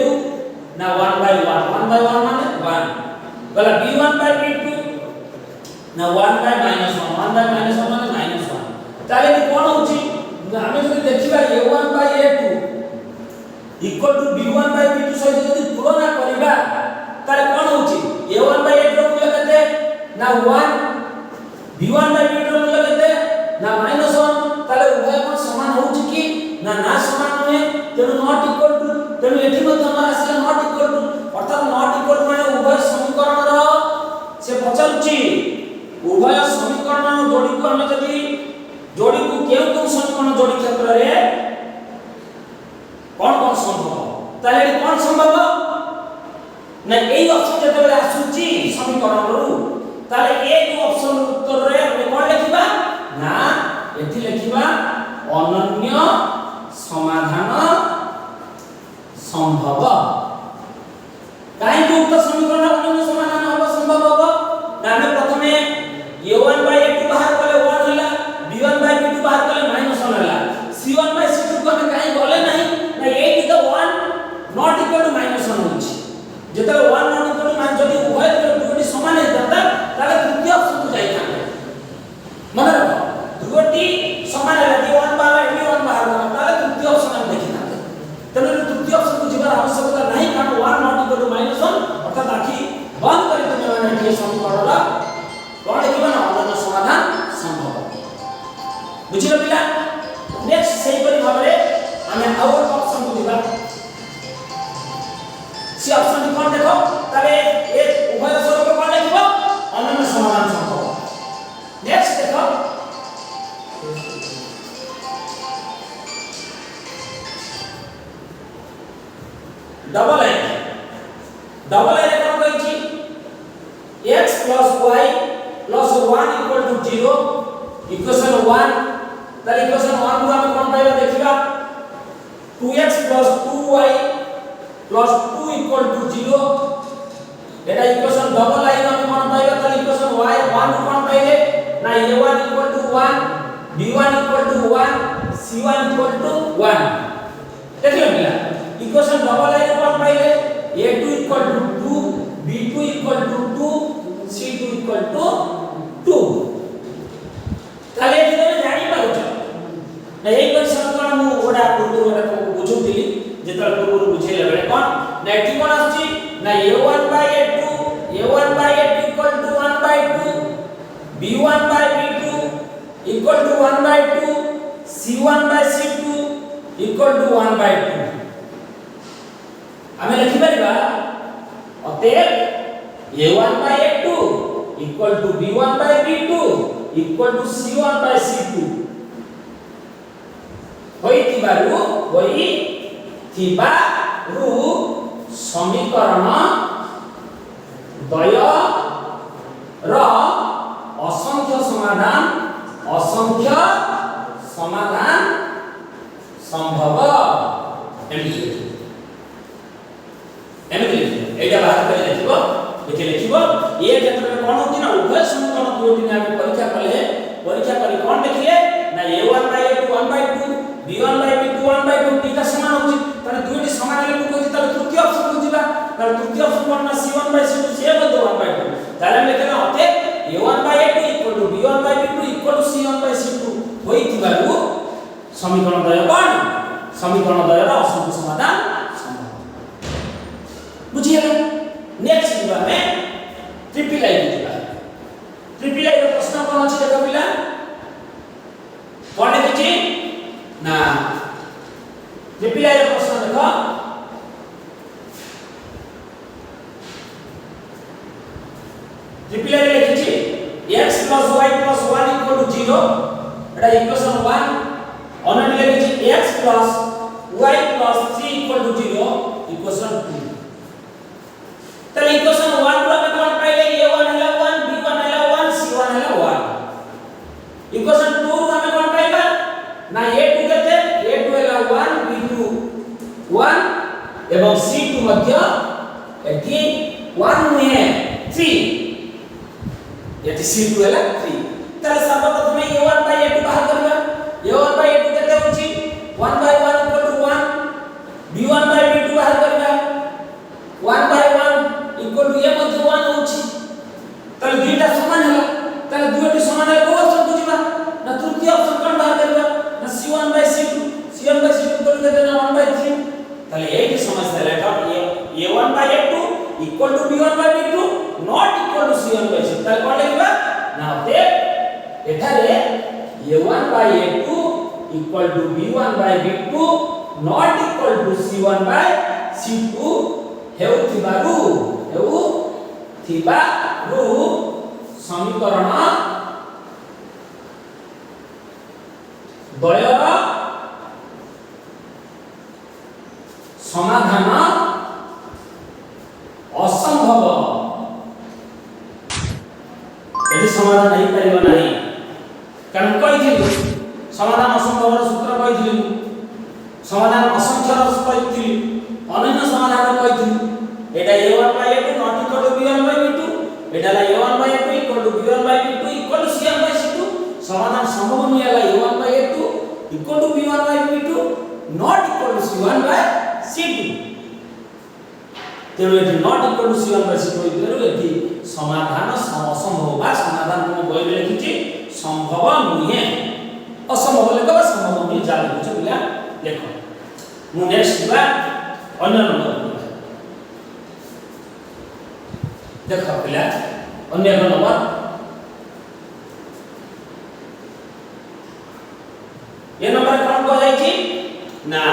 না 1/1 1/1 মানে 1 বলা b1/b2 না 1/-1 1/-1 মানে -1 তাহলে কি কোন হচ্ছে আমি যদি দেখিবা a1/a2 equal to b1/b2 সহিত যদি তুলনা করিবা তাহলে কোন হচ্ছে a1/a2 র মূল্য কত না 1 b1/b2 র মূল্য কত না -1 তাহলে উভয় কোন সমান হচ্ছে কি না না সমান নয় তেଣୁ নট ইকুয়াল টু তেଣু এটি মধ্যে আমরা আসলে নট ইকুয়াল টু অর্থাৎ নট ইকুয়াল টু মানে উভয় সমীকরণৰ সে পচারুচি উভয় সমীকরণ যোড়িকু আমরা যদি যোড়িকু কেউ কেউ সমীকরণ যোড়ি ক্ষেত্রে কোন কোন সম্ভব তাহলে এটি কোন সম্ভব না এই অপশন যেতবেলে আসুচি সমীকরণରୁ তাহলে এই যে অপশন উত্তରରେ আমি কোন লিখিবা না এটি লিখিবা অনন্য সমাধান সম্ভব কাই উক্ত সমীকরণ অনন্য সমাধান হবা সম্ভব হবে না আমি প্রথমে a1/a2 বাহার কলে 1 হলা b1/b2 বাহার কলে -1 হলা c1/c2 को हमें काई बोले नहीं ना 8 is the 1 not equal to -1 ये समीकरण कौन लिखिबा ना अनन्य समाधान संभव बुझिलो पिला। नेक्स्ट सेही परि भाबरे हमें आउट ऑप्शन बुझिबा सी ऑप्शन कौन देखो तबे ए उभय स्वरूप कौन लिखिबो अनन्य समाधान संभव। नेक्स्ट देखो डबल है कौन कहि छी x plus y plus 1 equal to 0 equation 1 ताले इक्वेशन 1 को हम कौन पाइबा देखिबा 2x plus 2y plus 2 equal to 0 Etah equation double आई हम कौन पाइबा ताले इक्वेशन y 1 को कौन पाइले ना a1 equal to 1 b1 equal to 1 c1 equal to 1 देखियो पिला इक्वेशन डबल आई कौन पाइले a2 equal to 2 b2 equal to 2 c2 equal to 2 ताले जे तमे जानि पाउछ ना एई पर समीकरण मु ओडा पूर्व ओडा को बुझुतिली जेतल पूर्व बुझेले बेले कोन ना एठी कोन आछि ना a1 by a2 equal to 1 by 2 b1 by b2 equal to 1 by 2 c1 by c2 equal to 1 by 2 हमें लिखि परिबा अतएव a1 by a2 equal to b1 by b2 equal to c1 by c2 होइतिबारु समीकरण द्वय र असंख्य समाधान संभव एटा बात कर देखिबो ए क्षेत्र में कोन होती ना उभय समीकरण दुटी ने हम परीक्षा कले कोन देखिए ना a1 by a2 1 by 2 b1 by b2 1 by 2 तीटा समान होची तने दुटी समान ले को कोची तले तृतीय ऑप्शन को जिबा तर तृतीय ऑप्शन कोन ना c1 by c2 से बदो 1 by 2 ताले हम लेके ना होते a1 by a2 equal to b1 by b2 equal to c1 by c2 होइतिबारु समीकरण द्वय कोन समीकरण द्वय र असंख्य समाधान बुझिए। नेक्स्ट दिबा में ट्रिपल आई रो प्रश्न कोन अछि देखो पिला कोन लिखि ना ट्रिपल आई रो प्रश्न देखो ट्रिपल आई लिखि x plus y plus 1 equal to 0 Etah equation 1 अनने लिखि x plus y plus 3 equal to 0 equation 2 तले इक्वेशन 1 को हमें कौन पाइले a1 है 1 b1 है 1 c1 है 1 इक्वेशन 2 को हमें कौन पाइबा ना a2 केते a2 है 1 b2 1 एवं c2 मध्य एठी 1 हुए 3 एठी c2 है 3 तले सर्वप्रथम a1 by a2 बाहर करबा a1 by a2 केते होची 1 by 1 equal to 1 b1 by b2 बाहर करबा 1 by 1 equal to a मध्य 1 होची तले दुईटा समान होला तले दुईटी समान है को ऑप्शन बुझिबा ना तृतीय ऑप्शन कोन बाहर करबा ना c1 by c2 को केते ना 1 by 3 तले एठी समस्या लेखा a1 by a2 equal to b1 by b2 not equal to c1 by c2 तले कोन लिखबा ना होते एठारे a1 by a2 equal to b1 by b2 not equal to c1 by c2 हेउथिबारु समीकरण द्वयर समाधान असंभव यदि समाधान नहीं परिबा नहीं कारण कहिथिलु समाधान असंभव सूत्र कहिथिलु समाधान असंख्य कहिथिलु अनन्य समाधान कहिथिलु एटा a1 by a2 not equal to b1 by b2 Etah La a1 by a2 equal to b1 by b2 equal to c1 by c2 समाधान संभव नहीं है a1 by a2 equal to b1 by b2 not equal to c1 by c2 तेरो eighty not equal to c1 by c2 तेरो eighty समाधान असंभव बा समाधान को बोल लिखिछि संभव नहीं है असंभव लेखबा संभव नहीं जानि बुझ पिला देखो मु नेक्स्ट बा अन्य नंबर देखो पिला अन्य एक नंबर ये नंबर कौन को जाई छी ना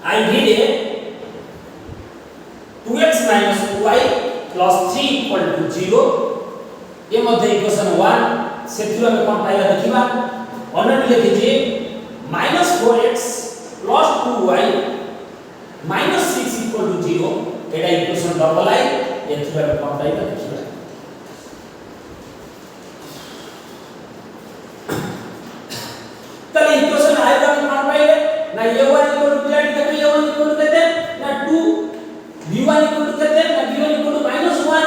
I did it 2x minus 2y plus 3 equal to 0 ये मध्ये इक्वेशन 1 सेथिरो में कोन पाइला देखिबा ऑलरेडी लिखि छी -4x plus 2y minus 6 equal to 0 Etah equation double आई एथिरो में कोन पाइला देखिबा तले इक्वेशन आई का कोन पाइले ना a1 equal to a1 equal to कहते ना 2 b1 equal to कहते ना b1 equal to -1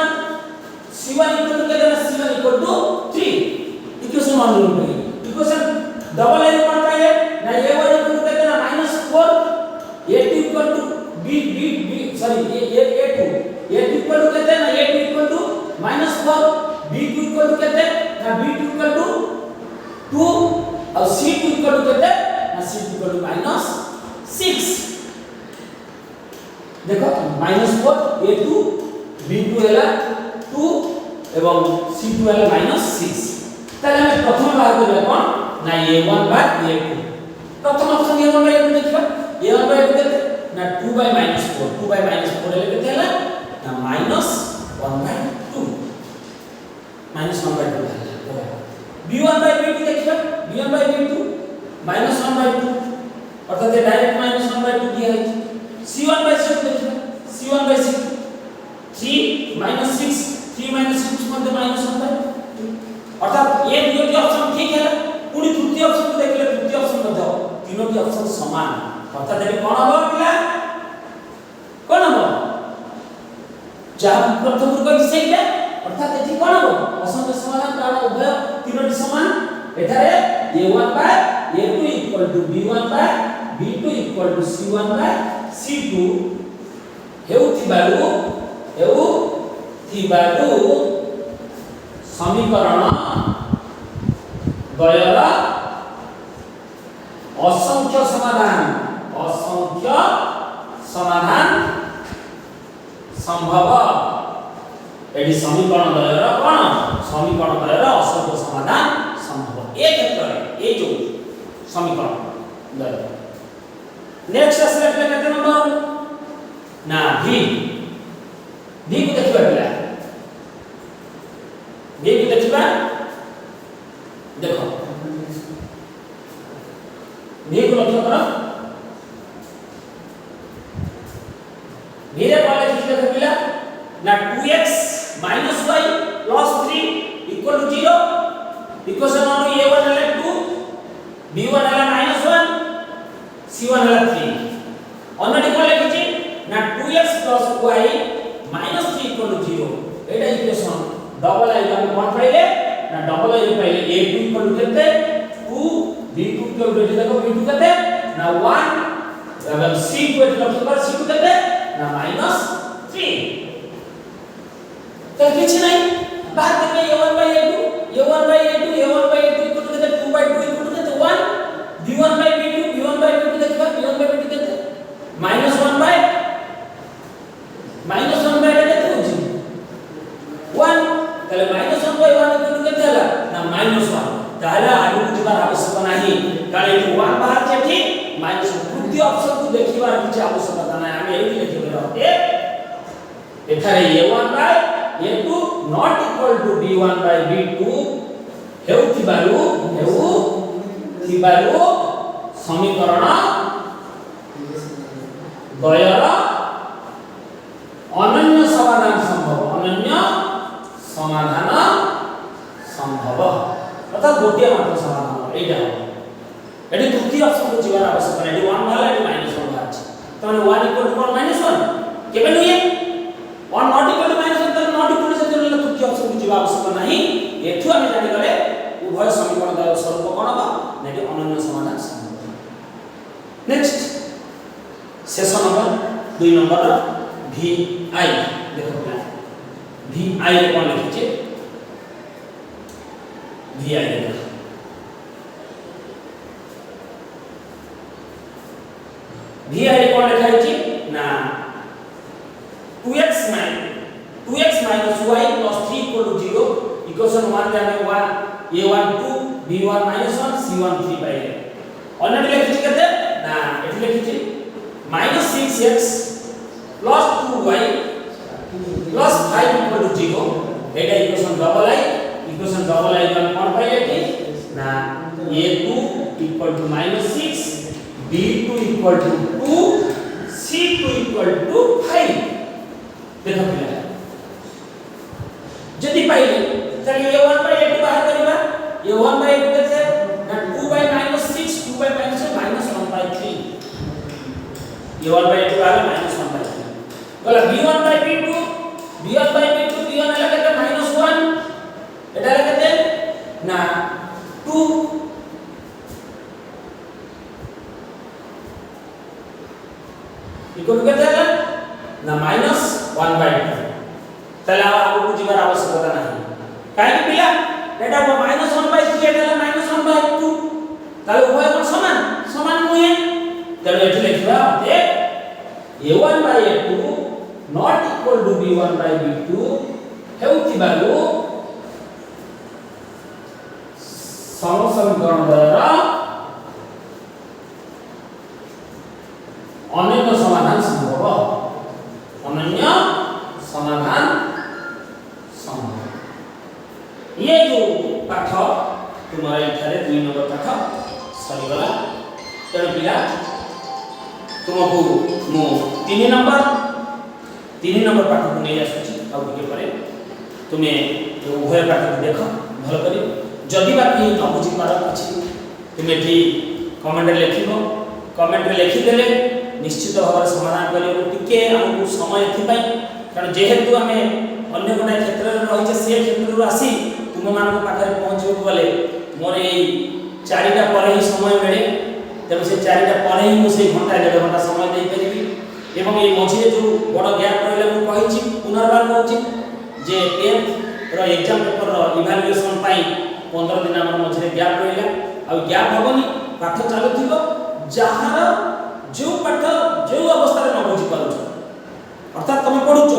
c1 equal to कहते ना c1 equal to 3 equation 1 rule पे इक्वेशन डबल आई कोन पाइले ना a1 equal to कहते ना -4 a2 equal to b sorry a2 equal to कहते ना a2 equal to -4 b2 equal to कहते ना b2 equal to 2 और c2 equal to कहते ना c2 equal to -6 देखो -4 a2 b2 हैला 2 एवं c2 हैला -6 ताले हम प्रथम बाहर करबे कोन ना a1 बाय a2 प्रथम ऑप्शन a1 बाय a2 देखिबा a1 बाय a2 कहते ना 2 बाय -4 2 बाय -4 हेले कहते हैला ना -1 बाय 2 -1 बाय 2 हैला b1 बाय b2 देखिबा b1 बाय b2 -1 बाय 2 अर्थात ये डायरेक्ट -1 बाय 2 दिया है c1 बाय c2 देखिए c1 बाय c2 3 -6 3 -6 मध्ये -1 बाय 2 अर्थात ये दुटी ऑप्शन ठीक है पूरी तृतीय ऑप्शन को देखले तृतीय ऑप्शन मध्ये तीनोटी ऑप्शन समान अर्थात ये कोन हो पिला कोन हो जहां प्रथम को सेटा अर्थात एठी कोन हो असंख्य समाधान कारण उभय तीनोटी समान एठारे a1 by a2 equal to b1 by b2 equal to c1 by c2 हेउथिबारु समीकरण द्वयर असंख्य समाधान संभव एडी समीकरण द्वयर कोन समीकरण द्वयर असंख्य समाधान संभव ए क्षेत्र में ए जो समीकरण द्वयर नेक्स्ट स्टेप में केते नंबर ना भी को देखिबा पिला भी को देखिबा देखो भी को लक्ष्य करो भी रे पहले किछ देखो पिला ना 2x - y + 3 equal to 0 equation on a1 है 2 b1 है -1 c1 है 3 ऑलरेडी कोन लिखि ना 2x + y - 3 equal to 0 Etah equation double आई का कोन पहिले ना डबल आई पहिले a2 equal to केते 2 b2 equal to देखो b2 केते ना 1 एवं c2 equal to c2 केते ना -3 तो किछ नहीं बात में a1 by a2 equal to केते 2 by 2 equal to केते 1 b1 by b2 देखबा b1 by b2 केते -1 by केते होची 1 तले -1 by 1 equal to केते हला ना -1 ताला आगु बुझबार आवश्यकता नाही कारण एठी 1 बाहर जेठी -1 तृतीय ऑप्शन को देखिबार किछ आवश्यकता नाही हम एही लिखिबे रहते एठारे a1 by a2 not equal to b1 by b2 हेउथिबारु समीकरण द्वयर अनन्य समाधान संभव अर्थात गोटे मात्र समाधान एटा एटी तृतीय ऑप्शन को जीवार आवश्यकता एटी 1 भाला एटी -1 भाला तने 1 equal to 1 केबे नहिए 1 not equal to -1 तने not equal to से तृतीय ऑप्शन को जीवा आवश्यकता नहीं एठु हम जानि गले उभय समीकरण द्वयर स्वरूप कोन बा नेटी अनन्य समाधान संभव नेक्स्ट शेष नंबर 2 नंबर vi देखो प्लान vi कोन लिखिचे vi देखो vi कोन लिखाइचे ना 2x - minus y plus 3 equal to 0 equation 1 रे हमें a1 2 b1 minus 1 c1 3 पाइले ऑलरेडी लिखिछि केते ना एठी लिखिछि minus 6x plus 2y plus 5 equal to 0 Etah equation double आई कोन पाइले कि ना a2 equal to minus 6 b2 equal to 2 c2 equal to 5 देखो पिला जदि पाइले तले a1 by a2 बाहर करबा a1 by a2 केते ना 2 by minus 6 2 by minus minus 1 by 3 a1 by a2 बाहर minus 1 by 3 बोला b1 by b2 b1 ala केते minus 1 एटा ala केते ना 2 इक्वल केते है ना minus 1 by 2 तला आपको जीवार आवश्यकता नहीं काहे पिला एटा minus 1 by 3 Etah minus 1 by 2 ताले उभय कोन समान नुहे तले एठी लिखबा जे a1 by a2 not equal to b1 by b2 हेउथि बालु समसमीकरण द्वारा अनन्य समाधान संभव ये जो पाठ तुम्हारे इठारे 2 नंबर पाठ सरी गला तेरे पिला तुमको मो 3 नंबर पाठ को नहीं आसुची आ के परे तुमे उभय पाठ को देखो भल करी जदि बा कि न बुझी पार अछि तुमे ठी कमेंट रे लिखिबो कमेंट रे लिखि देले निश्चित भाव समाधान करियो टिके हमकु समय एथि कारण जेहेतु आमे अन्य कोन क्षेत्र रे रहिছে से क्षेत्र रो आसी तुम मान को पाखरे पहुंचबो गले मोर ए 4टा पर ही समय मिले तब से 4टा पर ही मु से घंटा 1.5 घंटा समय दे परिबी एवं ए मझिरे जो बड़ गैप रहले मु कहिछि पुनर्बार कहछि जे 10th रो एग्जाम पेपर रो इवैल्यूएशन पाई 15 दिन हमर मझिरे गैप रहला आ गैप होबनी पाठ चालू थिबो जहार जो पाठ जो अवस्था रे न बुझी पारुछ अर्थात तुम पढुछ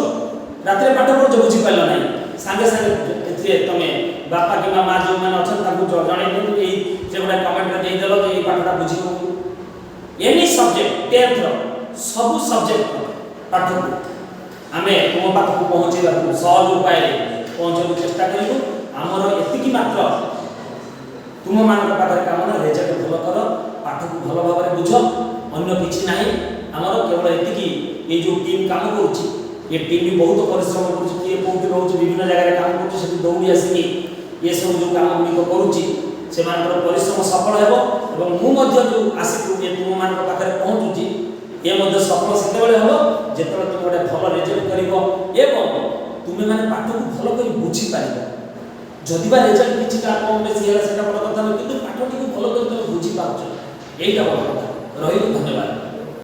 रात्रि पाठ पढुछ बुझी पाइल नै संगे संगे एथि तमे बापा कि मां जो माने अछन ताकू जणाई दे ए जे गोटा कमेंट रे देई देलो ए पाठटा बुझी हो एनी सब्जेक्ट 10th रो सब सब्जेक्ट पाठ आमे तुम पाठ को पहुंचेबा सहज उपाय रे पहुंचबो चेष्टा करिबो हमर एतिकी मात्र तुम मान पाखरे कामना रिजल्ट भलो कर पाठ को भलो भाबरे बुझ अन्य किछि नाही हमर केवल एतिकी ए जो टीम काम करूची ये टीम भी बहुत परिश्रम करूची किए कोठी रहउची विभिन्न जगह रे काम करूची से दौड़ी आसी ये सब जो काम गुडी करूची से मानकर परिश्रम सफल हेबो एवं मु मध्य जो आसी ये तुम मान पाखरे पहुंचुची ये मध्य सफल सेते बेले हेबो जेतले तुम गोटे भलो रिजल्ट करिवो एवं तुमे माने पाठ को भलो करी बुझी पारिबो जदि बा रिजल्ट किछि का कम बेसी होला सेटा बड़ कथा न किंतु पाठटी को भलो करी तुम बुझी पाउछ एटा बड़ कथा रहिलो धन्यवाद।